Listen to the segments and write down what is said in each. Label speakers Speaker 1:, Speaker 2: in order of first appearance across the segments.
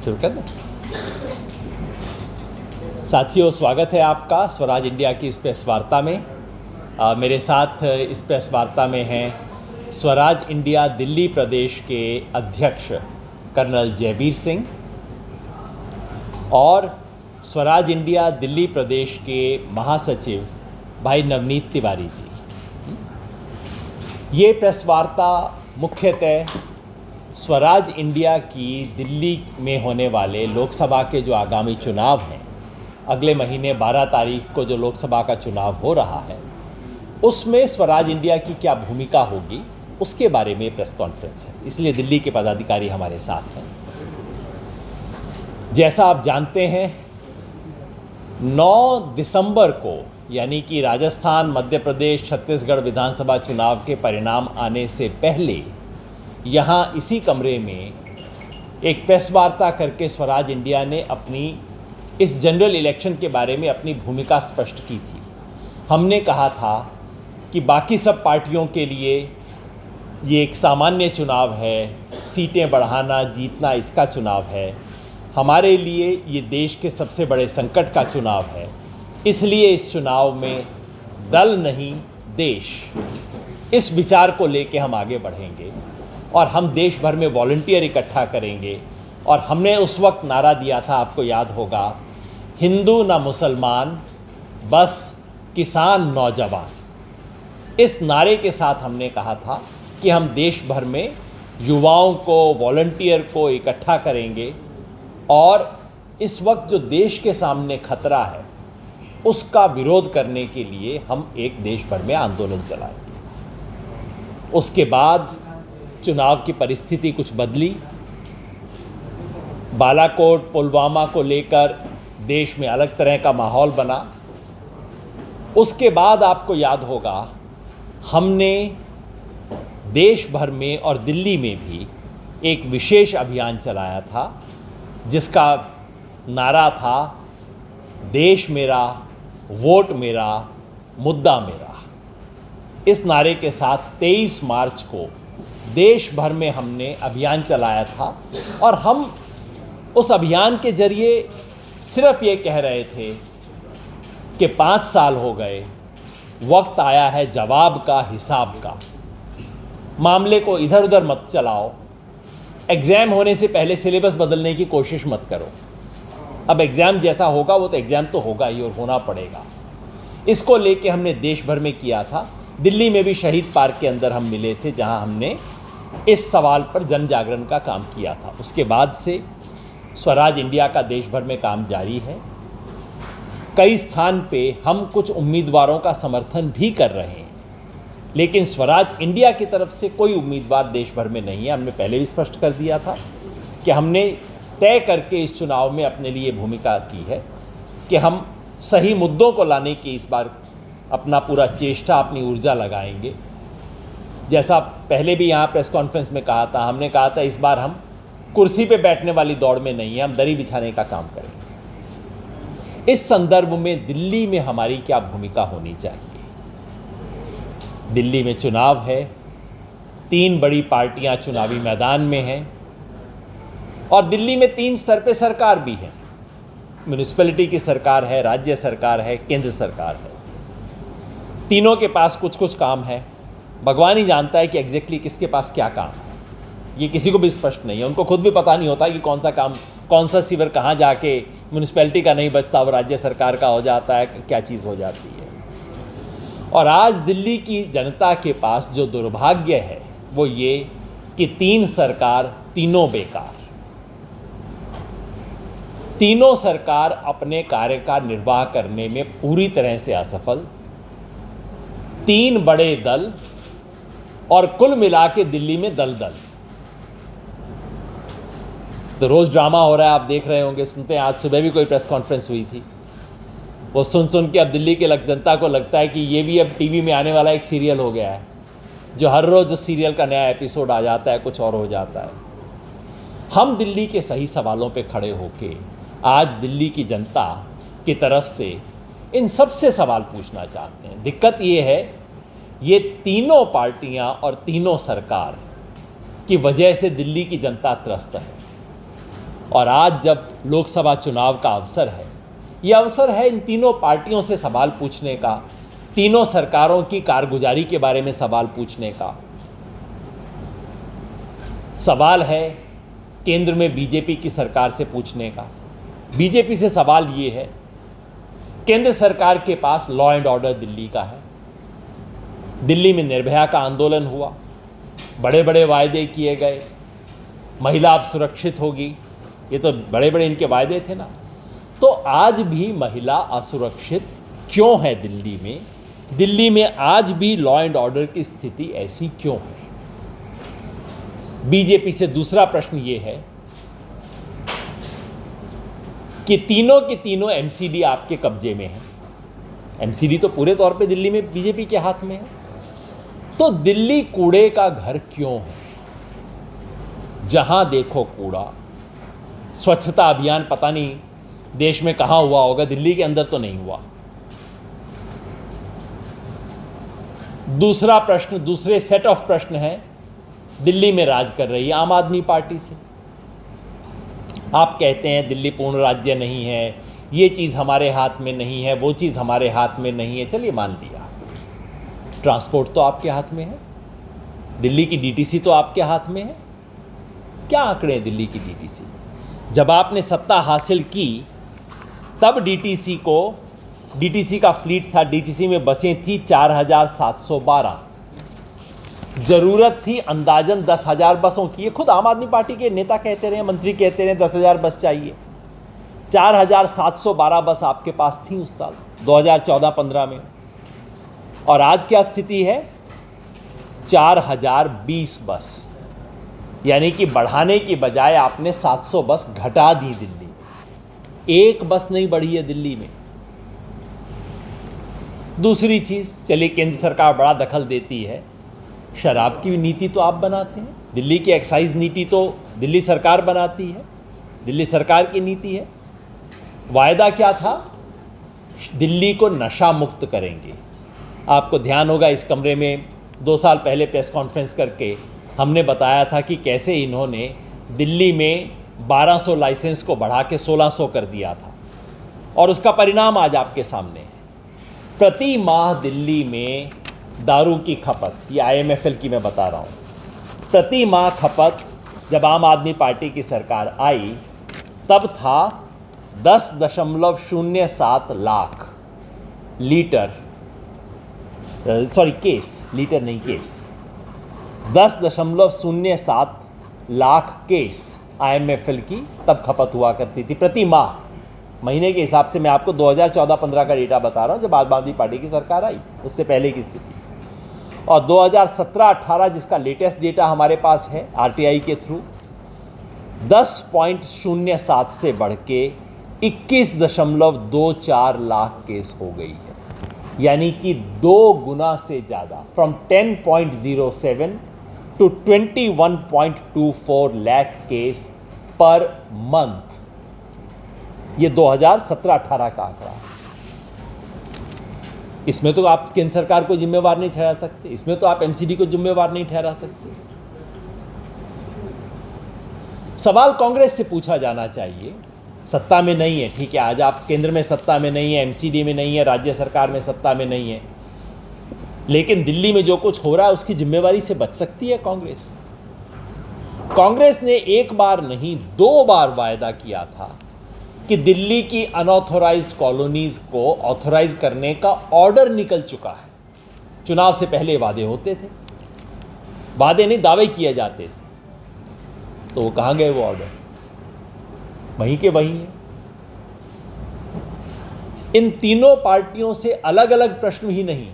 Speaker 1: शुरू कर दें। साथियों, स्वागत है आपका स्वराज इंडिया की इस प्रेस वार्ता में। मेरे साथ इस प्रेस वार्ता में हैं स्वराज इंडिया दिल्ली प्रदेश के अध्यक्ष कर्नल जयवीर सिंह और स्वराज इंडिया दिल्ली प्रदेश के महासचिव भाई नवनीत तिवारी जी। ये प्रेस वार्ता मुख्यतः स्वराज इंडिया की दिल्ली में होने वाले लोकसभा के जो आगामी चुनाव हैं, अगले महीने 12 तारीख को जो लोकसभा का चुनाव हो रहा है, उसमें स्वराज इंडिया की क्या भूमिका होगी उसके बारे में प्रेस कॉन्फ्रेंस है। इसलिए दिल्ली के पदाधिकारी हमारे साथ हैं। जैसा आप जानते हैं, 9 दिसंबर को यानी कि राजस्थान, मध्य प्रदेश, छत्तीसगढ़ विधानसभा चुनाव के परिणाम आने से पहले यहाँ इसी कमरे में एक प्रेस वार्ता करके स्वराज इंडिया ने अपनी इस जनरल इलेक्शन के बारे में अपनी भूमिका स्पष्ट की थी। हमने कहा था कि बाकी सब पार्टियों के लिए ये एक सामान्य चुनाव है, सीटें बढ़ाना जीतना इसका चुनाव है। हमारे लिए ये देश के सबसे बड़े संकट का चुनाव है, इसलिए इस चुनाव में दल नहीं देश, इस विचार को लेके हम आगे बढ़ेंगे और हम देश भर में वॉलंटियर इकट्ठा करेंगे। और हमने उस वक्त नारा दिया था, आपको याद होगा, हिंदू ना मुसलमान, बस किसान नौजवान। इस नारे के साथ हमने कहा था कि हम देश भर में युवाओं को, वॉलंटियर को इकट्ठा करेंगे और इस वक्त जो देश के सामने खतरा है उसका विरोध करने के लिए हम एक देश भर में आंदोलन चलाएंगे। उसके बाद चुनाव की परिस्थिति कुछ बदली। बालाकोट, पुलवामा को लेकर देश में अलग तरह का माहौल बना। उसके बाद आपको याद होगा, हमने देश भर में और दिल्ली में भी एक विशेष अभियान चलाया था जिसका नारा था, देश मेरा, वोट मेरा, मुद्दा मेरा। इस नारे के साथ 23 मार्च को देश भर में हमने अभियान चलाया था और हम उस अभियान के जरिए सिर्फ ये कह रहे थे कि 5 साल हो गए, वक्त आया है जवाब का, हिसाब का। मामले को इधर उधर मत चलाओ, एग्ज़ाम होने से पहले सिलेबस बदलने की कोशिश मत करो। अब एग्ज़ाम जैसा होगा वो तो एग्ज़ाम तो होगा ही और होना पड़ेगा। इसको लेके हमने देश भर में किया था। दिल्ली में भी शहीद पार्क के अंदर हम मिले थे, जहां हमने इस सवाल पर जन जागरण का काम किया था। उसके बाद से स्वराज इंडिया का देश भर में काम जारी है। कई स्थान पे हम कुछ उम्मीदवारों का समर्थन भी कर रहे हैं, लेकिन स्वराज इंडिया की तरफ से कोई उम्मीदवार देश भर में नहीं है। हमने पहले भी स्पष्ट कर दिया था कि हमने तय करके इस चुनाव में अपने लिए भूमिका की है कि हम सही मुद्दों को लाने की इस बार अपना पूरा चेष्टा, अपनी ऊर्जा लगाएंगे। जैसा पहले भी यहाँ प्रेस कॉन्फ्रेंस में कहा था, हमने कहा था इस बार हम कुर्सी पे बैठने वाली दौड़ में नहीं है, हम दरी बिछाने का काम करेंगे। इस संदर्भ में दिल्ली में हमारी क्या भूमिका होनी चाहिए? दिल्ली में चुनाव है, 3 बड़ी पार्टियां चुनावी मैदान में हैं और दिल्ली में 3 स्तर पे सरकार भी है। म्यूनिसिपैलिटी की सरकार है, राज्य सरकार है, केंद्र सरकार है। तीनों के पास कुछ कुछ काम है। भगवान ही जानता है कि एग्जैक्टली किसके पास क्या काम है, ये किसी को भी स्पष्ट नहीं है। उनको खुद भी पता नहीं होता कि कौन सा काम, कौन सा सीवर कहाँ जाके म्यूनिसिपैलिटी का नहीं बचता, वो राज्य सरकार का हो जाता है, क्या चीज़ हो जाती है। और आज दिल्ली की जनता के पास जो दुर्भाग्य है वो ये कि 3 सरकार, तीनों बेकार। तीनों सरकार अपने कार्य का निर्वाह करने में पूरी तरह से असफल। 3 बड़े दल और कुल मिला के दिल्ली में दल। तो रोज़ ड्रामा हो रहा है, आप देख रहे होंगे, सुनते हैं। आज सुबह भी कोई प्रेस कॉन्फ्रेंस हुई थी, वो सुन के अब दिल्ली के जनता को लगता है कि ये भी अब टीवी में आने वाला एक सीरियल हो गया है, जो हर रोज़ जो सीरियल का नया एपिसोड आ जाता है, कुछ और हो जाता है। हम दिल्ली के सही सवालों पे खड़े होके आज दिल्ली की जनता की तरफ से इन सबसे सवाल पूछना चाहते हैं। दिक्कत ये है, ये तीनों पार्टियां और तीनों सरकार की वजह से दिल्ली की जनता त्रस्त है। और आज जब लोकसभा चुनाव का अवसर है, ये अवसर है इन तीनों पार्टियों से सवाल पूछने का, तीनों सरकारों की कारगुजारी के बारे में सवाल पूछने का। सवाल है केंद्र में बीजेपी की सरकार से पूछने का। बीजेपी से सवाल ये है, केंद्र सरकार के पास लॉ एंड ऑर्डर दिल्ली का है। दिल्ली में निर्भया का आंदोलन हुआ, बड़े बड़े वायदे किए गए, महिला अब सुरक्षित होगी, ये तो बड़े बड़े इनके वायदे थे ना। तो आज भी महिला असुरक्षित क्यों है दिल्ली में? दिल्ली में आज भी लॉ एंड ऑर्डर की स्थिति ऐसी क्यों है? बीजेपी से दूसरा प्रश्न ये है कि तीनों के तीनों एमसीडी आपके कब्जे में है। एमसीडी तो पूरे तौर पे दिल्ली में बीजेपी के हाथ में है। तो दिल्ली कूड़े का घर क्यों है? जहां देखो कूड़ा। स्वच्छता अभियान पता नहीं देश में कहां हुआ होगा, दिल्ली के अंदर तो नहीं हुआ। दूसरा प्रश्न, दूसरे सेट ऑफ प्रश्न है, दिल्ली में राज कर रही है आम आदमी पार्टी से। आप कहते हैं दिल्ली पूर्ण राज्य नहीं है, ये चीज़ हमारे हाथ में नहीं है, वो चीज़ हमारे हाथ में नहीं है। चलिए मान लिया, ट्रांसपोर्ट तो आपके हाथ में है, दिल्ली की डीटीसी तो आपके हाथ में है। क्या आंकड़े हैं दिल्ली की डीटीसी? जब आपने सत्ता हासिल की तब डीटीसी का फ्लीट था, डीटीसी में बसें थी 4712, जरूरत थी अंदाजन 10,000 बसों की। ये खुद आम आदमी पार्टी के नेता कहते रहे, मंत्री कहते रहे 10,000 बस चाहिए। 4712 बस आपके पास थी उस साल 2014-15 में। और आज क्या स्थिति है? 4020 बस, यानी कि बढ़ाने की बजाय आपने 700 बस घटा दी। दिल्ली एक बस नहीं बढ़ी है दिल्ली में। दूसरी चीज़, चलिए केंद्र सरकार बड़ा दखल देती है, शराब की नीति तो आप बनाते हैं, दिल्ली की एक्साइज नीति तो दिल्ली सरकार बनाती है, दिल्ली सरकार की नीति है। वायदा क्या था? दिल्ली को नशा मुक्त करेंगे। आपको ध्यान होगा इस कमरे में 2 साल पहले प्रेस कॉन्फ्रेंस करके हमने बताया था कि कैसे इन्होंने दिल्ली में 1200 लाइसेंस को बढ़ा के 1600 कर दिया था, और उसका परिणाम आज आपके सामने है। प्रति माह दिल्ली में दारू की खपत, ये IMFL की मैं बता रहा हूँ, प्रति माह खपत जब आम आदमी पार्टी की सरकार आई तब था 10.07 लाख लीटर, केस, लीटर नहीं केस, 10.07 लाख केस IMFL की तब खपत हुआ करती थी प्रति माह। महीने के हिसाब से मैं आपको 2014-15 का डेटा बता रहा हूँ जब आम आदमी पार्टी की सरकार आई, उससे पहले की स्थिति। और 2017-18 जिसका लेटेस्ट डेटा हमारे पास है RTI के थ्रू, 10.07 से बढ़ के 21.24 लाख केस हो गई है, यानी कि 2 गुना से ज़्यादा, from 10.07 to 21.24 lakh case per month. ये 2017-18 का आंकड़ा है। इसमें तो आप केंद्र सरकार को जिम्मेवार नहीं ठहरा सकते, इसमें तो आप एमसीडी को जिम्मेवार नहीं ठहरा सकते। सवाल कांग्रेस से पूछा जाना चाहिए, सत्ता में नहीं है, ठीक है, आज आप केंद्र में सत्ता में नहीं है, एमसीडी में नहीं है, राज्य सरकार में सत्ता में नहीं है, लेकिन दिल्ली में जो कुछ हो रहा है उसकी जिम्मेवारी से बच सकती है कांग्रेस। कांग्रेस ने एक बार नहीं 2 बार वायदा किया था कि दिल्ली की अनऑथोराइज्ड कॉलोनीज को ऑथोराइज करने का ऑर्डर निकल चुका है। चुनाव से पहले वादे होते थे, वादे नहीं दावे किए जाते थे, तो वो कहाँ गए वो ऑर्डर? वहीं के वहीं है। इन तीनों पार्टियों से अलग अलग प्रश्न ही नहीं,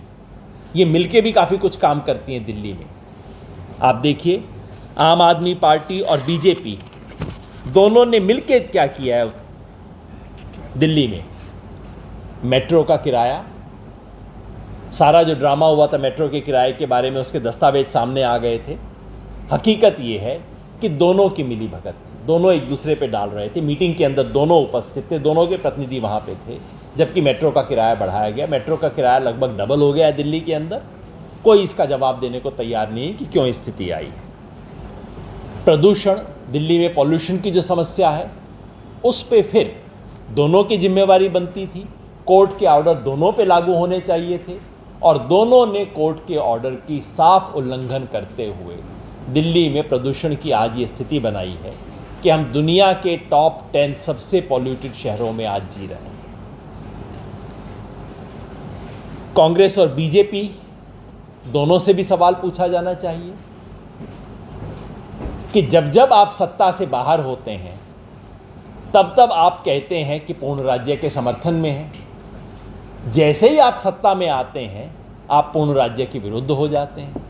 Speaker 1: ये मिलके भी काफ़ी कुछ काम करती हैं दिल्ली में। आप देखिए, आम आदमी पार्टी और बीजेपी दोनों ने मिलके क्या किया है दिल्ली में। मेट्रो का किराया, सारा जो ड्रामा हुआ था मेट्रो के किराए के बारे में, उसके दस्तावेज सामने आ गए थे। हकीकत ये है कि दोनों की मिली भगत थी, दोनों एक दूसरे पे डाल रहे थे। मीटिंग के अंदर दोनों उपस्थित थे, दोनों के प्रतिनिधि वहाँ पे थे, जबकि मेट्रो का किराया बढ़ाया गया। मेट्रो का किराया लगभग डबल हो गया है दिल्ली के अंदर। कोई इसका जवाब देने को तैयार नहीं है कि क्यों स्थिति आई है। प्रदूषण, दिल्ली में पॉल्यूशन की जो समस्या है उस पे फिर दोनों की जिम्मेवारी बनती थी। कोर्ट के ऑर्डर दोनों पे लागू होने चाहिए थे और दोनों ने कोर्ट के ऑर्डर की साफ उल्लंघन करते हुए दिल्ली में प्रदूषण की आज ये स्थिति बनाई है कि हम दुनिया के टॉप 10 सबसे पॉल्यूटेड शहरों में आज जी रहे हैं। कांग्रेस और बीजेपी दोनों से भी सवाल पूछा जाना चाहिए कि जब जब आप सत्ता से बाहर होते हैं तब तब आप कहते हैं कि पूर्ण राज्य के समर्थन में हैं, जैसे ही आप सत्ता में आते हैं आप पूर्ण राज्य के विरुद्ध हो जाते हैं।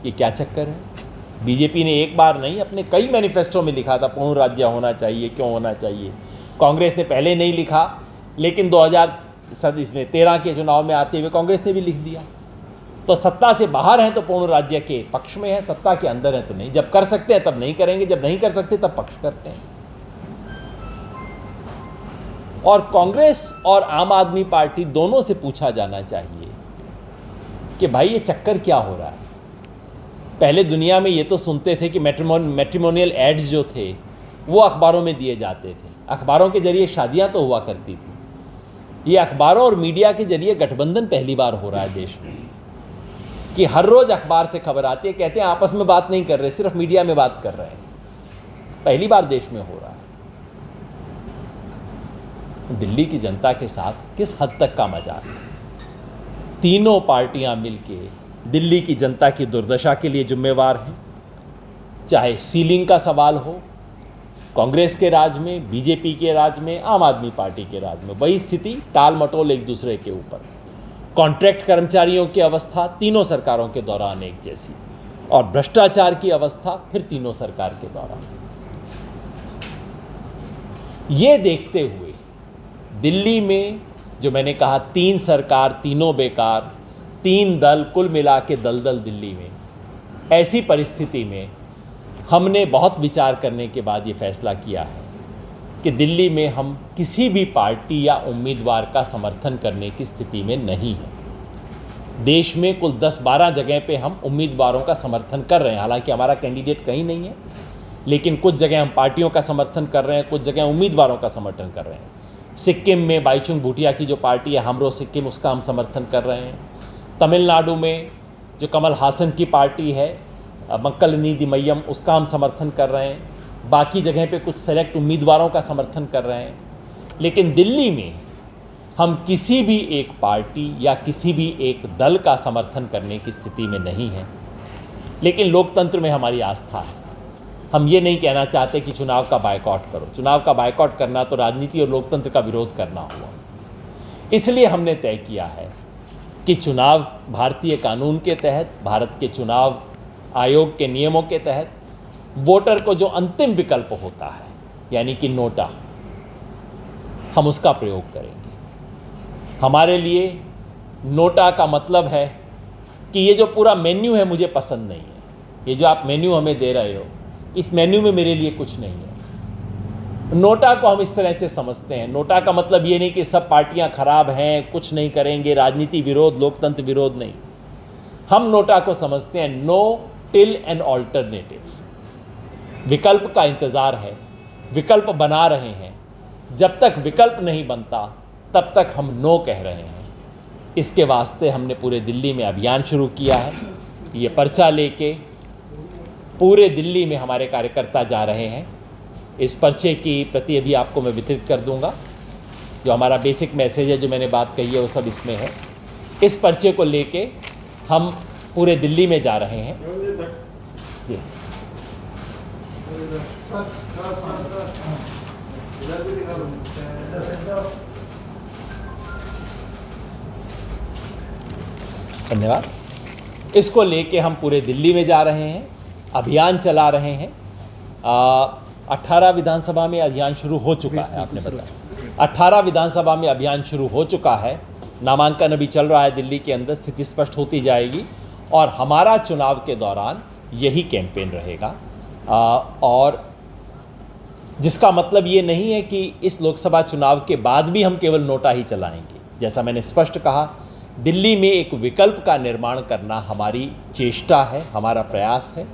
Speaker 1: ये क्या चक्कर है? बीजेपी ने एक बार नहीं, अपने कई मैनिफेस्टो में लिखा था पूर्ण राज्य होना चाहिए, क्यों होना चाहिए। कांग्रेस ने पहले नहीं लिखा, लेकिन 2013 के चुनाव में आते हुए कांग्रेस ने भी लिख दिया। तो सत्ता से बाहर हैं तो पूर्ण राज्य के पक्ष में है, सत्ता के अंदर हैं तो नहीं। जब कर सकते हैं तब नहीं करेंगे, जब नहीं कर सकते तब पक्ष करते हैं। और कांग्रेस और आम आदमी पार्टी दोनों से पूछा जाना चाहिए कि भाई ये चक्कर क्या हो रहा है। पहले दुनिया में ये तो सुनते थे कि मैट्रिमोनियल एड्स जो थे वो अखबारों में दिए जाते थे, अखबारों के जरिए शादियां तो हुआ करती थी। ये अखबारों और मीडिया के जरिए गठबंधन पहली बार हो रहा है देश में कि हर रोज अखबार से खबर आती है, कहते हैं आपस में बात नहीं कर रहे, सिर्फ मीडिया में बात कर रहे हैं। पहली बार देश में हो रहा है। दिल्ली की जनता के साथ किस हद तक का मजाक है। तीनों पार्टियां मिलके दिल्ली की जनता की दुर्दशा के लिए जिम्मेवार हैं। चाहे सीलिंग का सवाल हो कांग्रेस के राज में, बीजेपी के राज में, आम आदमी पार्टी के राज में, वही स्थिति, टाल मटोल एक दूसरे के ऊपर। कॉन्ट्रैक्ट कर्मचारियों की अवस्था तीनों सरकारों के दौरान एक जैसी, और भ्रष्टाचार की अवस्था फिर तीनों सरकार के दौरान। ये देखते हुए दिल्ली में जो मैंने कहा 3 सरकार तीनों बेकार, 3 दल कुल मिला के दलदल दिल्ली में, ऐसी परिस्थिति में हमने बहुत विचार करने के बाद ये फैसला किया है कि दिल्ली में हम किसी भी पार्टी या उम्मीदवार का समर्थन करने की स्थिति में नहीं है। देश में कुल 10-12 जगह पे हम उम्मीदवारों का समर्थन कर रहे हैं, हालांकि हमारा कैंडिडेट कहीं नहीं है, लेकिन कुछ जगह हम पार्टियों का समर्थन कर रहे हैं, कुछ जगह उम्मीदवारों का समर्थन कर रहे हैं। सिक्किम में बाईचुंग भूटिया की जो पार्टी है हमरो सिक्किम, उसका हम समर्थन कर रहे हैं। तमिलनाडु में जो कमल हासन की पार्टी है मक्कल नीति मय्यम, उसका हम समर्थन कर रहे हैं। बाकी जगह पे कुछ सेलेक्ट उम्मीदवारों का समर्थन कर रहे हैं। लेकिन दिल्ली में हम किसी भी एक पार्टी या किसी भी एक दल का समर्थन करने की स्थिति में नहीं हैं। लेकिन लोकतंत्र में हमारी आस्था है। हम ये नहीं कहना चाहते कि चुनाव का बायकॉट करो। चुनाव का बायकॉट करना तो राजनीति और लोकतंत्र का विरोध करना हुआ। इसलिए हमने तय किया है कि चुनाव भारतीय कानून के तहत, भारत के चुनाव आयोग के नियमों के तहत वोटर को जो अंतिम विकल्प होता है, यानी कि नोटा, हम उसका प्रयोग करेंगे। हमारे लिए नोटा का मतलब है कि ये जो पूरा मेन्यू है मुझे पसंद नहीं है। ये जो आप मेन्यू हमें दे रहे हो, इस मेन्यू में मेरे लिए कुछ नहीं है। नोटा को हम इस तरह से समझते हैं। नोटा का मतलब ये नहीं कि सब पार्टियां खराब हैं, कुछ नहीं करेंगे, राजनीति विरोध, लोकतंत्र विरोध नहीं। हम नोटा को समझते हैं नो टिल एन ऑल्टरनेटिव। विकल्प का इंतजार है, विकल्प बना रहे हैं। जब तक विकल्प नहीं बनता तब तक हम नो कह रहे हैं। इसके वास्ते हमने पूरे दिल्ली में अभियान शुरू किया है। ये पर्चा लेके पूरे दिल्ली में हमारे कार्यकर्ता जा रहे हैं। इस पर्चे की प्रति अभी आपको मैं वितरित कर दूंगा। जो हमारा बेसिक मैसेज है, जो मैंने बात कही है, वो सब इसमें है। इस पर्चे को लेके हम पूरे दिल्ली में जा रहे हैं। जी धन्यवाद। इसको लेके हम पूरे दिल्ली में जा रहे हैं, अभियान चला रहे हैं। 18 विधानसभा में अभियान शुरू हो चुका है, आपने बताया 18 विधानसभा में अभियान शुरू हो चुका है। नामांकन अभी चल रहा है दिल्ली के अंदर, स्थिति स्पष्ट होती जाएगी और हमारा चुनाव के दौरान यही कैंपेन रहेगा। और जिसका मतलब ये नहीं है कि इस लोकसभा चुनाव के बाद भी हम केवल नोटा ही चलाएंगे। जैसा मैंने स्पष्ट कहा, दिल्ली में एक विकल्प का निर्माण करना हमारी चेष्टा है, हमारा प्रयास है।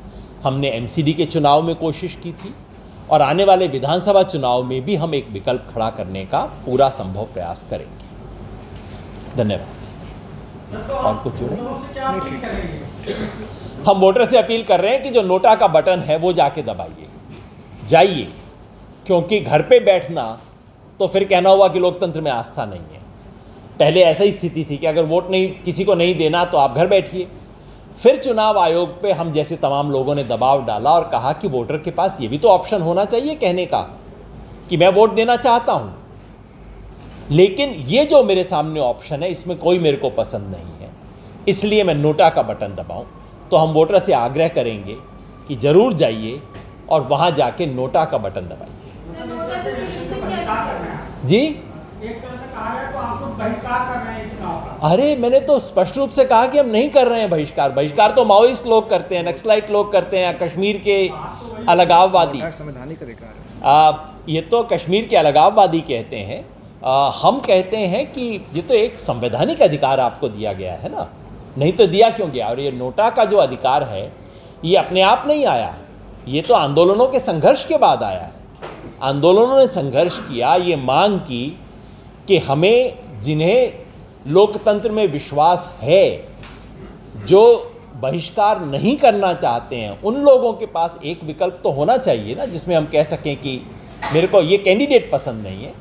Speaker 1: हमने एमसीडी के चुनाव में कोशिश की थी और आने वाले विधानसभा चुनाव में भी हम एक विकल्प खड़ा करने का पूरा संभव प्रयास करेंगे। धन्यवाद। और कुछ जुड़े? हम वोटर से अपील कर रहे हैं कि जो नोटा का बटन है वो जाके दबाइए, जाइए, क्योंकि घर पे बैठना तो फिर कहना हुआ कि लोकतंत्र में आस्था नहीं है। पहले ऐसा ही स्थिति थी कि अगर वोट नहीं किसी को नहीं देना तो आप घर बैठिए। फिर चुनाव आयोग पे हम जैसे तमाम लोगों ने दबाव डाला और कहा कि वोटर के पास ये भी तो ऑप्शन होना चाहिए कहने का कि मैं वोट देना चाहता हूं। लेकिन ये जो मेरे सामने ऑप्शन है इसमें कोई मेरे को पसंद नहीं है, इसलिए मैं नोटा का बटन दबाऊं। तो हम वोटर से आग्रह करेंगे कि जरूर जाइए और वहां जाके नोटा का बटन दबाइए। जी,
Speaker 2: एक तरह से कहा है तो आपको बहिष्कार कर रहे हैं चुनाव का।
Speaker 1: अरे मैंने तो स्पष्ट रूप से कहा कि हम नहीं कर रहे हैं बहिष्कार। बहिष्कार तो माओइस्ट लोग करते हैं, नक्सलाइट लोग करते हैं, कश्मीर के अलगाववादी।
Speaker 3: संवैधानिक अधिकार है।
Speaker 1: ये तो कश्मीर के अलगाववादी कहते हैं। हम कहते हैं कि ये तो एक संवैधानिक अधिकार आपको दिया गया है ना, नहीं तो दिया क्यों गया? और ये नोटा का जो अधिकार है ये अपने आप नहीं आया, ये तो आंदोलनों के संघर्ष के बाद आया है। आंदोलनों ने संघर्ष किया, ये मांग की कि हमें जिन्हें लोकतंत्र में विश्वास है, जो बहिष्कार नहीं करना चाहते हैं, उन लोगों के पास एक विकल्प तो होना चाहिए ना, जिसमें हम कह सकें कि मेरे को ये कैंडिडेट पसंद नहीं है,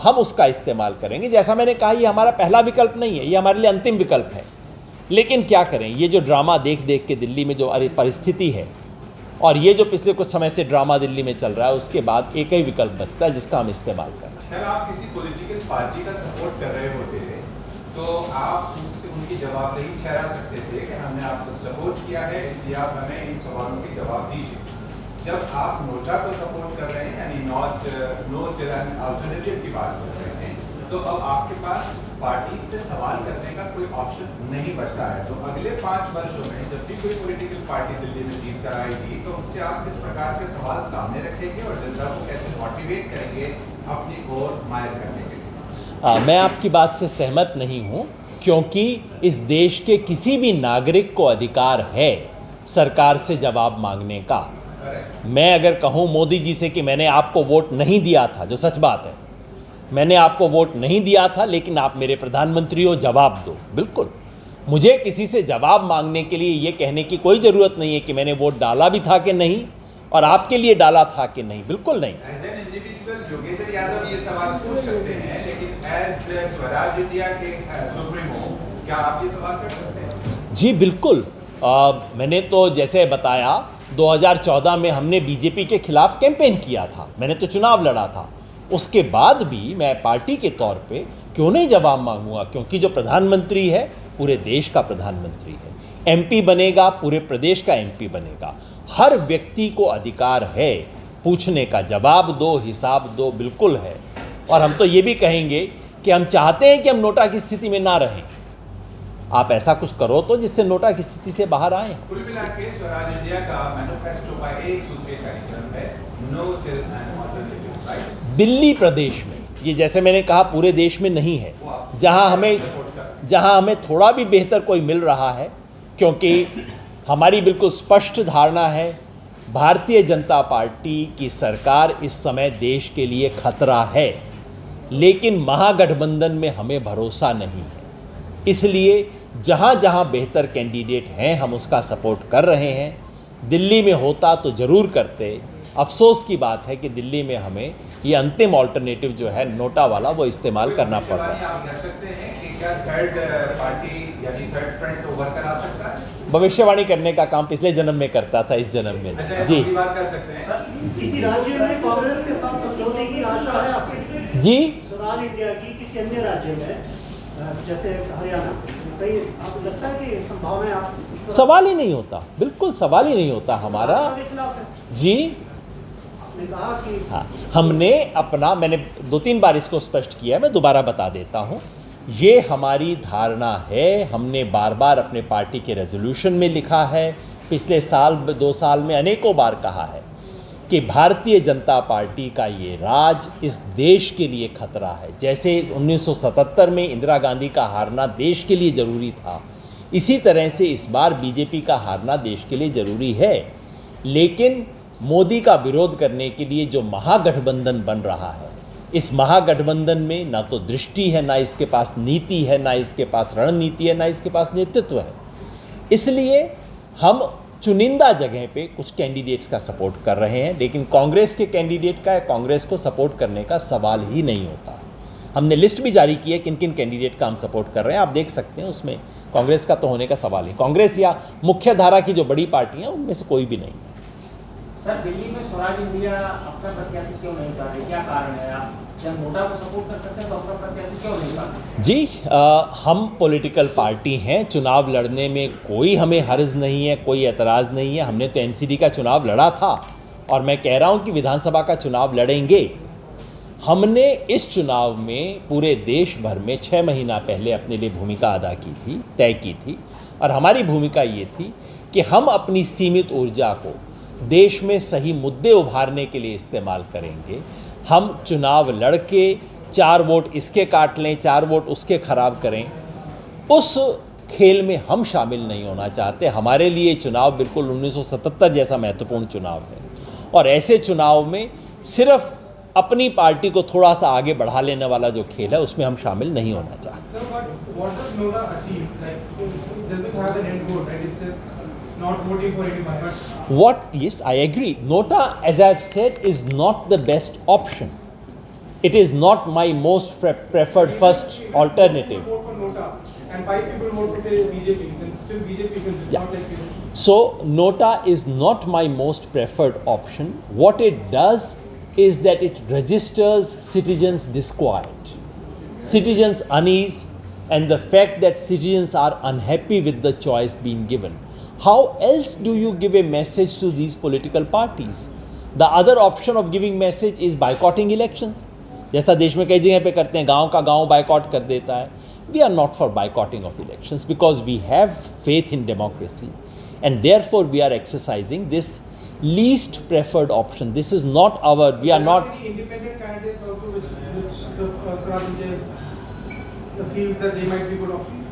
Speaker 1: हम उसका इस्तेमाल करेंगे। जैसा मैंने कहा ये हमारा पहला विकल्प नहीं है, ये हमारे लिए अंतिम विकल्प है। लेकिन क्या करें, ये जो ड्रामा देख देख के दिल्ली में जो परिस्थिति है और ये जो पिछले कुछ समय से ड्रामा दिल्ली में चल रहा है, उसके बाद एक ही विकल्प बचता है जिसका हम इस्तेमाल कर रहे हैं।
Speaker 4: सर, आप किसी पॉलिटिकल पार्टी का सपोर्ट कर रहे होते हैं तो आप उनसे उनकी जवाबदेही ठहरा सकते थे कि हमने आपको सपोर्ट किया है, इसलिए आप हमें इन सवालों के जवाब दीजिए। जब आप नोटा को सपोर्ट कर रहे हैं, यानी नो चलन अल्टरनेटिव की बात कर रहे हैं, तो अब आपके पास पार्टी से सवाल करने का कोई ऑप्शन नहीं बचता है। तो अगले 5 वर्षों में जब भी कोई पॉलिटिकल पार्टी दिल्ली में जीत कर आएगी तो उनसे आप किस प्रकार के सवाल सामने रखेंगे और जनता को कैसे मोटिवेट करेंगे अपनी ओर मायल करने के लिए?
Speaker 1: मैं आपकी बात से सहमत नहीं हूं, क्योंकि इस देश के किसी भी नागरिक को अधिकार है सरकार से जवाब मांगने का। मैं अगर कहूं मोदी जी से कि मैंने आपको वोट नहीं दिया था, जो सच बात है, मैंने आपको वोट नहीं दिया था लेकिन आप मेरे प्रधानमंत्री हो, जवाब दो। बिल्कुल, मुझे किसी से जवाब मांगने के लिए ये कहने की कोई ज़रूरत नहीं है कि मैंने वोट डाला भी था कि नहीं और आपके लिए डाला था कि नहीं, बिल्कुल नहीं।
Speaker 4: As an individual Yogendra Yadav ये सवाल पूछ सकते हैं, लेकिन एज स्वराज इंडिया के सुप्रीमो क्या आप ये सवाल कर सकते हैं?
Speaker 1: जी बिल्कुल। मैंने तो जैसे बताया 2014 में हमने बीजेपी के खिलाफ कैंपेन किया था, मैंने तो चुनाव लड़ा था। उसके बाद भी मैं पार्टी के तौर पे क्यों नहीं जवाब मांगूंगा, क्योंकि जो प्रधानमंत्री है पूरे देश का प्रधानमंत्री है, एमपी बनेगा पूरे प्रदेश का एमपी बनेगा। हर व्यक्ति को अधिकार है पूछने का, जवाब दो, हिसाब दो, बिल्कुल है। और हम तो ये भी कहेंगे कि हम चाहते हैं कि हम नोटा की स्थिति में ना रहें। आप ऐसा कुछ करो तो जिससे नोटा की स्थिति से बाहर आए।
Speaker 4: कुल मिला के स्वराज इंडिया का मैनिफेस्टो का एक सूत्रीय कार्यक्रम है, no children and alternative, right?
Speaker 1: Delhi प्रदेश में, ये जैसे मैंने कहा पूरे देश में नहीं है, जहां हमें थोड़ा भी बेहतर कोई मिल रहा है, क्योंकि हमारी बिल्कुल स्पष्ट धारणा है भारतीय जनता पार्टी की सरकार इस समय देश के लिए खतरा है, लेकिन महागठबंधन में हमें भरोसा नहीं है। इसलिए जहां जहां बेहतर कैंडिडेट हैं हम उसका सपोर्ट कर रहे हैं। दिल्ली में होता तो ज़रूर करते। अफसोस की बात है कि दिल्ली में हमें ये अंतिम ऑल्टरनेटिव जो है नोटा वाला वो इस्तेमाल करना पड़ रहा है।
Speaker 4: आप कह सकते हैं कि क्या थर्ड पार्टी यानी थर्ड फ्रंट उभर कर आ सकता है?
Speaker 1: भविष्यवाणी करने का काम पिछले जन्म में करता था, इस जन्म में जी।
Speaker 4: बात कर सकते हैं
Speaker 2: किसी राज्य में कांग्रेस के साथ समझौते की आशा है आपकी?
Speaker 1: जी,
Speaker 2: स्वराज इंडिया की किसी अन्य राज्य में जैसे हरियाणा, कहीं आपको लगता है कि संभावना है? आप
Speaker 1: सवाल ही नहीं होता, बिल्कुल सवाल ही नहीं होता हमारा जी।
Speaker 2: आपने कहा कि
Speaker 1: हाँ, हमने अपना, मैंने 2-3 बार इसको स्पष्ट किया, मैं दोबारा बता देता हूँ। ये हमारी धारणा है, हमने बार बार अपने पार्टी के रेजोल्यूशन में लिखा है, पिछले साल 2 साल में अनेकों बार कहा है कि भारतीय जनता पार्टी का ये राज इस देश के लिए खतरा है। जैसे 1977 में इंदिरा गांधी का हारना देश के लिए ज़रूरी था, इसी तरह से इस बार बीजेपी का हारना देश के लिए ज़रूरी है। लेकिन मोदी का विरोध करने के लिए जो महागठबंधन बन रहा है, इस महागठबंधन में ना तो दृष्टि है, ना इसके पास नीति है, ना इसके पास रणनीति है, ना इसके पास नेतृत्व है। इसलिए हम चुनिंदा जगह पे कुछ कैंडिडेट्स का सपोर्ट कर रहे हैं, लेकिन कांग्रेस के कैंडिडेट का या कांग्रेस को सपोर्ट करने का सवाल ही नहीं होता। हमने लिस्ट भी जारी की है किन किन कैंडिडेट का हम सपोर्ट कर रहे हैं, आप देख सकते हैं। उसमें कांग्रेस का तो होने का सवाल ही, कांग्रेस या मुख्य धारा की जो बड़ी पार्टियां उनमें से कोई भी नहीं है।
Speaker 5: सर, दिल्ली में स्वराज इंडिया अपना प्रत्याशी क्यों नहीं कर रही, क्या कारण है? आप जब नोटा को सपोर्ट कर सकते हैं तो अपना प्रत्याशी क्यों नहीं कर रहे?
Speaker 1: जी, हम पॉलिटिकल पार्टी हैं, चुनाव लड़ने में कोई हमें हर्ज नहीं है, कोई एतराज़ नहीं है। हमने तो एनसीडी का चुनाव लड़ा था और मैं कह रहा हूं कि विधानसभा का चुनाव लड़ेंगे। हमने इस चुनाव में पूरे देश भर में 6 महीना पहले अपने लिए भूमिका अदा की थी, तय की थी, और हमारी भूमिका ये थी कि हम अपनी सीमित ऊर्जा को देश में सही मुद्दे उभारने के लिए इस्तेमाल करेंगे। हम चुनाव लड़के 4 वोट इसके काट लें, 4 वोट उसके खराब करें, उस खेल में हम शामिल नहीं होना चाहते। हमारे लिए चुनाव बिल्कुल 1977 जैसा महत्वपूर्ण चुनाव है, और ऐसे चुनाव में सिर्फ अपनी पार्टी को थोड़ा सा आगे बढ़ा लेने वाला जो खेल है उसमें हम शामिल नहीं होना चाहते।
Speaker 6: Sir, but what does Nota achieve? Like, does it have an end goal, right? It's just not voting for anyone, but
Speaker 1: Yes, I agree. Nota, as I've said, is not the best option. It is not my most preferred first
Speaker 6: even
Speaker 1: alternative.
Speaker 6: Vote for Nota, and 5 people vote for say BJP, then still BJP wins. It's
Speaker 1: Yeah.
Speaker 6: not like
Speaker 1: So, Nota is not my most preferred option. What it does is that it registers citizens' disquiet, citizens' unease, and the fact that citizens are unhappy with the choice being given. How else do you give a message to these political parties? The other option of giving message is boycotting elections, जैसा देश में कई जगह पे करते हैं, गांव का गांव बायकॉट कर देता है। We are not for boycotting of elections because we have faith in democracy, and therefore we are exercising this least preferred option. This is not our, we are
Speaker 6: there
Speaker 1: not,
Speaker 6: any independent candidates also which the Swaraj India feels that they might be good options.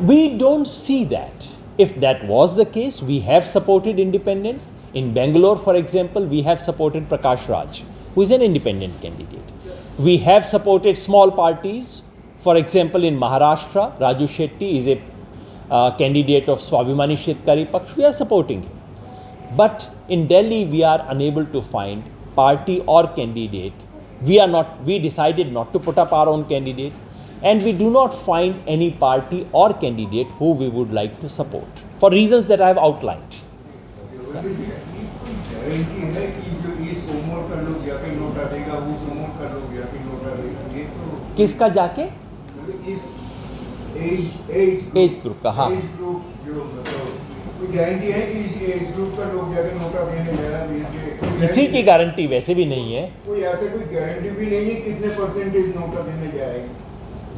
Speaker 1: we don't see that. If that was the case, we have supported independents. In Bangalore, for example, we have supported Prakash Raj, who is an independent candidate. We have supported small parties. For example, in Maharashtra, Raju Shetty is a candidate of Swabhimani Shetkari Paksh. We are supporting him. But in Delhi, we are unable to find party or candidate. We decided not to put up our own candidate, and we do not find any party or candidate who we would like to support for reasons that I have outlined.
Speaker 7: Guarantee है कि जो ये सोमवार का लोग जाके NOTA देगा, वो सोमवार का लोग जाके नोटा देगा, ये तो
Speaker 1: किसका जाके?
Speaker 7: इस एज
Speaker 1: ग्रुप का, हाँ।
Speaker 7: एज ग्रुप जो मतलब कोई गारंटी है कि इस एज ग्रुप का लोग जाके नोटा देने जा रहा है इसके?
Speaker 1: किसी की गारंटी वैसे भी नहीं है।
Speaker 7: कोई ऐसे कोई गारंटी भी नहीं है कितने परसेंटेज नोटा देने जाएगी।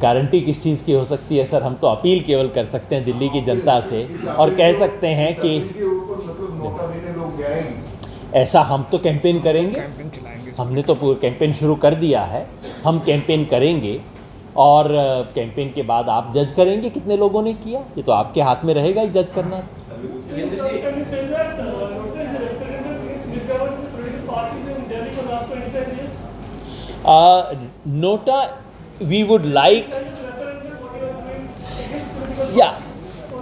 Speaker 1: गारंटी किस चीज़ की हो सकती है सर? हम तो अपील केवल कर सकते हैं दिल्ली की जनता से और कह सकते हैं कि
Speaker 7: के ऊपर मतलब नोटा देने लोग जाएंगे।
Speaker 1: ऐसा हम तो कैंपेन करेंगे,
Speaker 3: कैंपेन चलाएंगे।
Speaker 1: हमने तो पूरा कैंपेन शुरू कर दिया है। हम कैंपेन करेंगे और कैंपेन के बाद आप जज करेंगे कितने लोगों ने किया। ये तो आपके हाथ में रहेगा ही जज करना। Nota, we would like, yeah,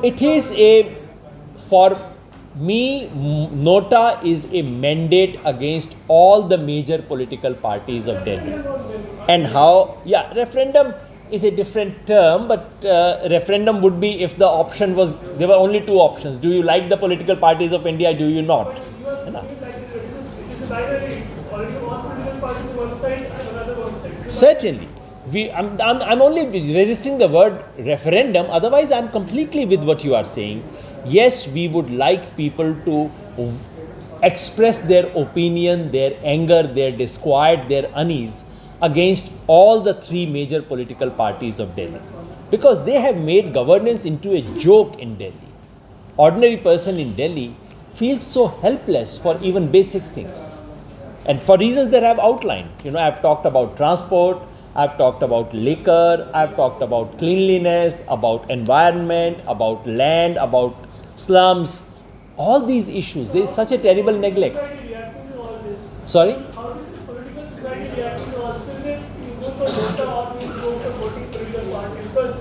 Speaker 1: it is for me, Nota is a mandate against all the major political parties of Delhi. And how, yeah, referendum is a different term, but referendum would be if the option was, there were only 2 options. Do you like the political parties of India? Do you not? Certainly. I'm only resisting the word referendum, otherwise I'm completely with what you are saying. Yes, we would like people to express their opinion, their anger, their disquiet, their unease against all the 3 major political parties of Delhi, because they have made governance into a joke in Delhi. Ordinary person in Delhi feels so helpless for even basic things, and for reasons that I have outlined. I've talked about transport, I've talked about liquor, I've talked about cleanliness, about environment, about land, about slums. All these issues, there is such a terrible neglect. Sorry?
Speaker 8: How does the political society react to alternate you go for Nota or you go for voting political party? Because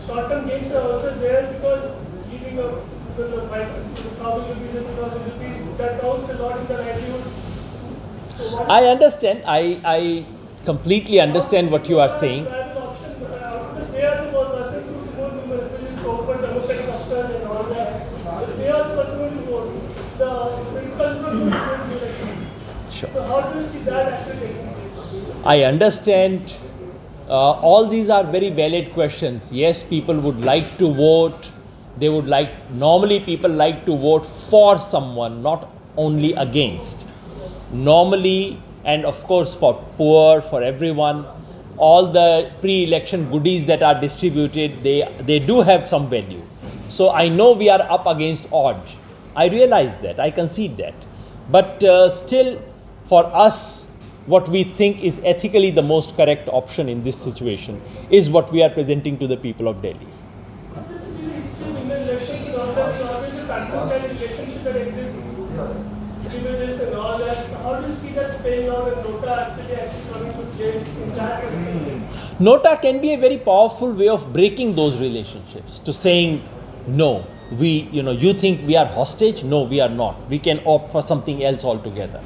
Speaker 8: short-term gains are also there because giving a because of 1,000 rupees and 2,000 rupees that counts a lot in the livelihood. So
Speaker 1: I understand. I completely understand what you are saying.
Speaker 8: Because they are the persons who vote the open democratic officers and all that. They are the persons who vote. The political people who vote the elections.
Speaker 1: Sure.
Speaker 8: So how do you see that actually taking place?
Speaker 1: I understand. All these are very valid questions. Yes, people would like to vote. They would like, normally people like to vote for someone, not only against. Normally, and of course for poor, for everyone, all the pre-election goodies that are distributed, they do have some value. So I know we are up against odds. I realize that, I concede that. But still, for us, what we think is ethically the most correct option in this situation is what we are presenting to the people of Delhi.
Speaker 8: In the elections and all that, you always a pattern that relationship that exists, privileges and all that. How do you see that playing out and Nota actually coming to play in that perspective?
Speaker 1: Nota can be a very powerful way of breaking those relationships, to saying, no, you think we are hostage? No, we are not. We can opt for something else altogether.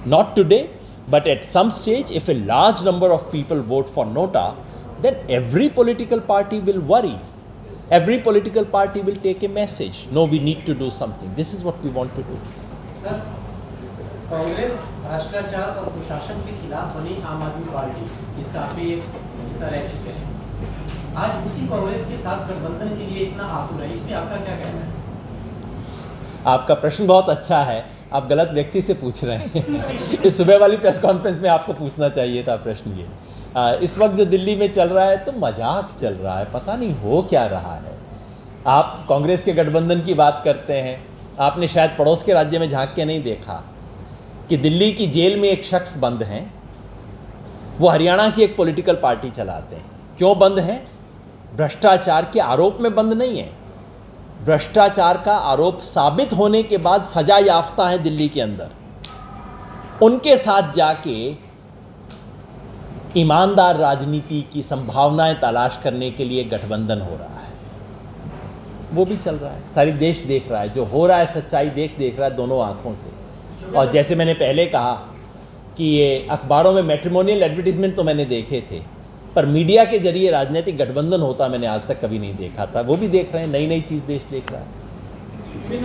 Speaker 1: Not today, but at some stage, if a large number of people vote for Nota, then every political party will worry. Every political party will take a message. No, we need to do something. This is what we want to do.
Speaker 5: Sir, Congress भ्रष्टाचार और कुशासन के खिलाफ बनी आम आदमी party, जिसका आप भी एक हिस्सा रह चुके हैं, आज उसी कांग्रेस के साथ गठबंधन के लिए इतना आतुर है, इसमें आपका क्या कहना है?
Speaker 1: आपका प्रश्न बहुत अच्छा है। आप गलत व्यक्ति से पूछ रहे हैं। इस सुबह वाली प्रेस कॉन्फ्रेंस में आपको पूछना चाहिए था प्रश्न ये। इस वक्त जो दिल्ली में चल रहा है तो मजाक चल रहा है, पता नहीं हो क्या रहा है। आप कांग्रेस के गठबंधन की बात करते हैं, आपने शायद पड़ोस के राज्य में झांक के नहीं देखा कि दिल्ली की जेल में एक शख्स बंद हैं, वो हरियाणा की एक पॉलिटिकल पार्टी चलाते हैं। क्यों बंद हैं? भ्रष्टाचार के आरोप में बंद नहीं है। भ्रष्टाचार का आरोप साबित होने के बाद सजा याफ्ता है दिल्ली के अंदर। उनके साथ जाके ईमानदार राजनीति की संभावनाएं तलाश करने के लिए गठबंधन हो रहा है। वो भी चल रहा है, सारी देश देख रहा है, जो हो रहा है सच्चाई देख रहा है दोनों आंखों से। और जैसे मैंने पहले कहा कि ये अखबारों में मैट्रिमोनियल एडवर्टीजमेंट तो मैंने देखे थे, पर मीडिया के जरिए राजनीतिक गठबंधन होता मैंने आज तक कभी नहीं देखा था। वो भी देख रहे हैं, नई नई चीज़ देश देख रहा है।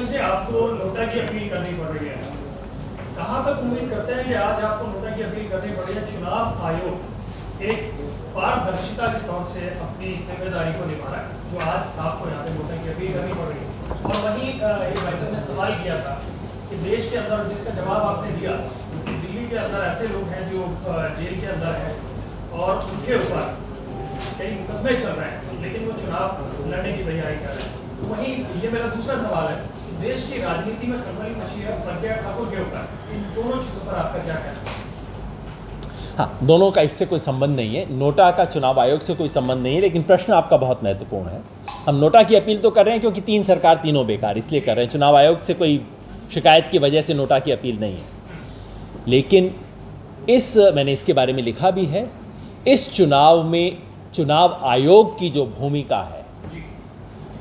Speaker 8: से आपको नोटा की अपील करनी पड़ रही है, कहाँ तक उम्मीद करते हैं कि आज आपको नोटा की अपील करनी पड़ रही है? चुनाव आयोग एक पारदर्शिता के तौर से अपनी जिम्मेदारी को निभा रहा है, जो आज आपको यहाँ पे नोटा की अपील करनी पड़ रही है। और वहीं एक भाई साहब ने सवाल किया था कि देश के अंदर, जिसका जवाब आपने दिया, दिल्ली के अंदर ऐसे लोग हैं जो जेल के अंदर हैं और उनके ऊपर कई मुकदमे चल रहे हैं, लेकिन वो चुनाव लड़ने की तैयारी कर रहे हैं। तो वहीं ये मेरा दूसरा सवाल है, देश की राजनीति में खलबली मची है प्रज्ञा ठाकुर के ऊपर, इन दोनों चीज़ों पर आपका क्या कहना है?
Speaker 1: हाँ, दोनों का इससे कोई संबंध नहीं है, नोटा का चुनाव आयोग से कोई संबंध नहीं है, लेकिन प्रश्न आपका बहुत महत्वपूर्ण है। हम नोटा की अपील तो कर रहे हैं क्योंकि 3 सरकार तीनों बेकार, इसलिए कर रहे हैं। चुनाव आयोग से कोई शिकायत की वजह से नोटा की अपील नहीं है। लेकिन मैंने इसके बारे में लिखा भी है, इस चुनाव में चुनाव आयोग की जो भूमिका है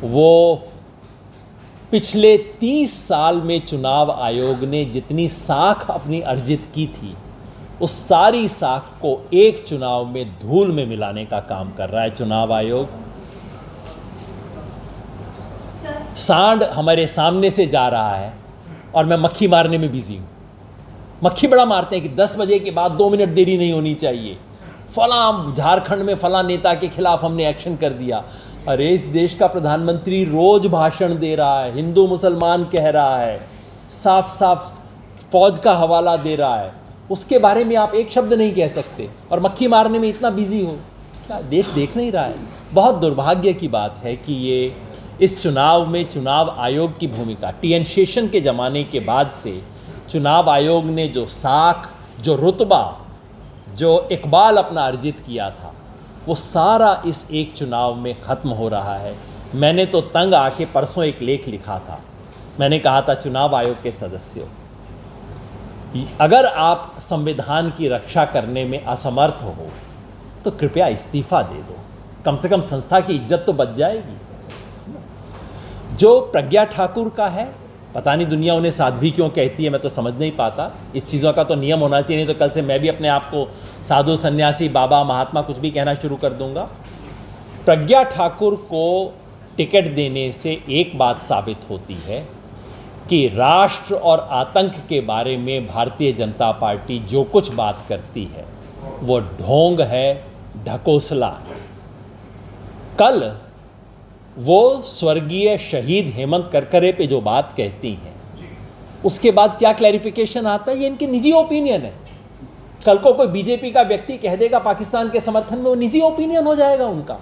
Speaker 1: वो पिछले 30 साल में चुनाव आयोग ने जितनी साख अपनी अर्जित की थी, उस सारी साख को एक चुनाव में धूल में मिलाने का काम कर रहा है चुनाव आयोग। सांड हमारे सामने से जा रहा है और मैं मक्खी मारने में बिजी हूँ। मक्खी बड़ा मारते हैं कि 10 बजे के बाद 2 मिनट देरी नहीं होनी चाहिए, फलां झारखंड में फलां नेता के खिलाफ हमने एक्शन कर दिया। अरे इस देश का प्रधानमंत्री रोज भाषण दे रहा है, हिंदू मुसलमान कह रहा है, साफ साफ फौज का हवाला दे रहा है, उसके बारे में आप एक शब्द नहीं कह सकते और मक्खी मारने में इतना बिजी हो। क्या देश देख नहीं रहा है? बहुत दुर्भाग्य की बात है कि ये इस चुनाव में चुनाव आयोग की भूमिका, TN शेषन के ज़माने के बाद से चुनाव आयोग ने जो साख, जो रुतबा, जो इकबाल अपना अर्जित किया था, वो सारा इस एक चुनाव में ख़त्म हो रहा है। मैंने तो तंग आके परसों एक लेख लिखा था, मैंने कहा था चुनाव आयोग के सदस्यों, अगर आप संविधान की रक्षा करने में असमर्थ हो तो कृपया इस्तीफा दे दो, कम से कम संस्था की इज्जत तो बच जाएगी। जो प्रज्ञा ठाकुर का है, पता नहीं दुनिया उन्हें साध्वी क्यों कहती है, मैं तो समझ नहीं पाता। इस चीज़ों का तो नियम होना चाहिए, नहीं तो कल से मैं भी अपने आप को साधु सन्यासी बाबा महात्मा कुछ भी कहना शुरू कर दूंगा। प्रज्ञा ठाकुर को टिकट देने से एक बात साबित होती है कि राष्ट्र और आतंक के बारे में भारतीय जनता पार्टी जो कुछ बात करती है वो ढोंग है, ढकोसला है। कल वो स्वर्गीय शहीद हेमंत करकरे पे जो बात कहती हैं, उसके बाद क्या क्लैरिफिकेशन आता है, ये इनकी निजी ओपिनियन है। कल को कोई बीजेपी का व्यक्ति कह देगा पाकिस्तान के समर्थन में, वो निजी ओपिनियन हो जाएगा उनका।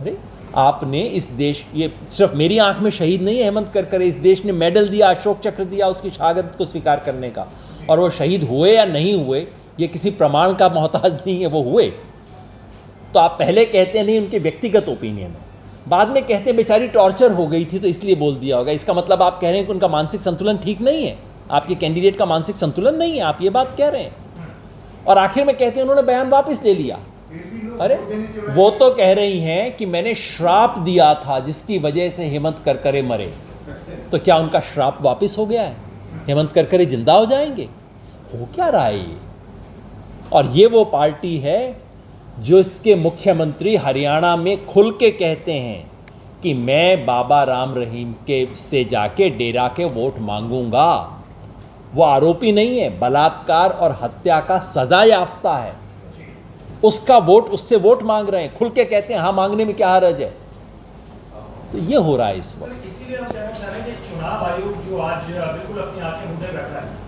Speaker 1: अरे आपने इस देश, ये सिर्फ मेरी आंख में शहीद नहीं है हेमंत करकरे, इस देश ने मेडल दिया, अशोक चक्र दिया उसकी शहादत को स्वीकार करने का, और वो शहीद हुए या नहीं हुए ये किसी प्रमाण का मोहताज नहीं है, वो हुए। तो आप पहले कहते नहीं उनके व्यक्तिगत ओपिनियन है, बाद में कहते बेचारी टॉर्चर हो गई थी तो इसलिए बोल दिया होगा। इसका मतलब आप कह रहे हैं कि उनका मानसिक संतुलन ठीक नहीं है, आपके कैंडिडेट का मानसिक संतुलन नहीं है, आप ये बात कह रहे हैं। और आखिर में कहते हैं उन्होंने बयान वापस ले लिया। अरे वो तो कह रही हैं कि मैंने श्राप दिया था जिसकी वजह से हेमंत करकरे मरे, तो क्या उनका श्राप वापस हो गया है? हेमंत करकरे जिंदा हो जाएंगे? हो क्या रहा है ये? और ये वो पार्टी है जो इसके मुख्यमंत्री हरियाणा में खुल के कहते हैं कि मैं बाबा राम रहीम के से जाके डेरा के वोट मांगूंगा। वो आरोपी नहीं है, बलात्कार और हत्या का सजा याफ्ता है, उसका वोट, उससे वोट मांग रहे हैं, खुल के कहते हैं हाँ मांगने में क्या हर्ज है। तो ये हो रहा है इस वक्त।
Speaker 8: इसीलिए हम कहना चाह रहे हैं कि चुनाव आयोग जो आज बिल्कुल अपनी आंखें मूंदे बैठा है,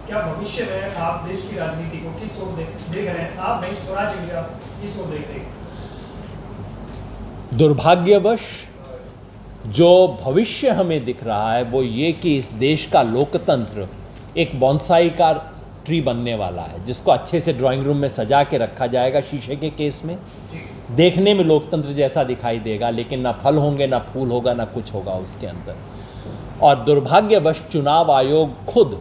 Speaker 8: क्या भविष्य में आप देश की राजनीति को किस ओर देख रहे हैं? आप नहीं, स्वराज इंडिया किस ओर देख रहे हैं?
Speaker 1: दुर्भाग्यवश जो भविष्य हमें दिख रहा है वो ये कि इस देश का लोकतंत्र एक बॉन्साई का ट्री बनने वाला है, जिसको अच्छे से ड्राइंग रूम में सजा के रखा जाएगा शीशे के केस में। देखने में लोकतंत्र जैसा दिखाई देगा, लेकिन ना फल होंगे, ना फूल होगा, ना कुछ होगा उसके अंदर। और दुर्भाग्यवश चुनाव आयोग खुद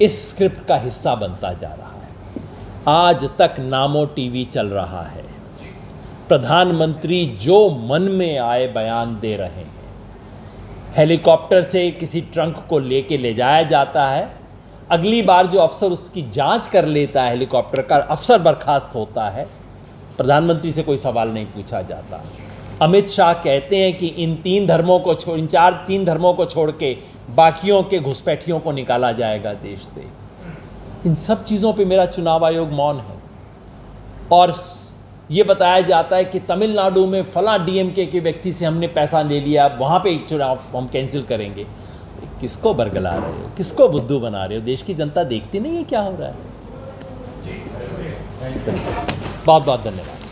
Speaker 1: इस स्क्रिप्ट का हिस्सा बनता जा रहा है। आज तक नामो टीवी चल रहा है, प्रधानमंत्री जो मन में आए बयान दे रहे हैं। हेलीकॉप्टर से किसी ट्रंक को लेके ले जाया जाता है, अगली बार जो अफसर उसकी जांच कर लेता है, हेलीकॉप्टर का अफसर बर्खास्त होता है, प्रधानमंत्री से कोई सवाल नहीं पूछा जाता। अमित शाह कहते हैं कि इन तीन धर्मों को छोड़ के बाकियों के घुसपैठियों को निकाला जाएगा देश से। इन सब चीज़ों पे मेरा चुनाव आयोग मौन है। और ये बताया जाता है कि तमिलनाडु में फला डीएमके के व्यक्ति से हमने पैसा ले लिया, वहाँ पे चुनाव हम कैंसिल करेंगे। किसको बरगला रहे हो, किसको बुद्धू बना रहे हो? देश की जनता देखती नहीं है क्या हो रहा है। बहुत बहुत धन्यवाद।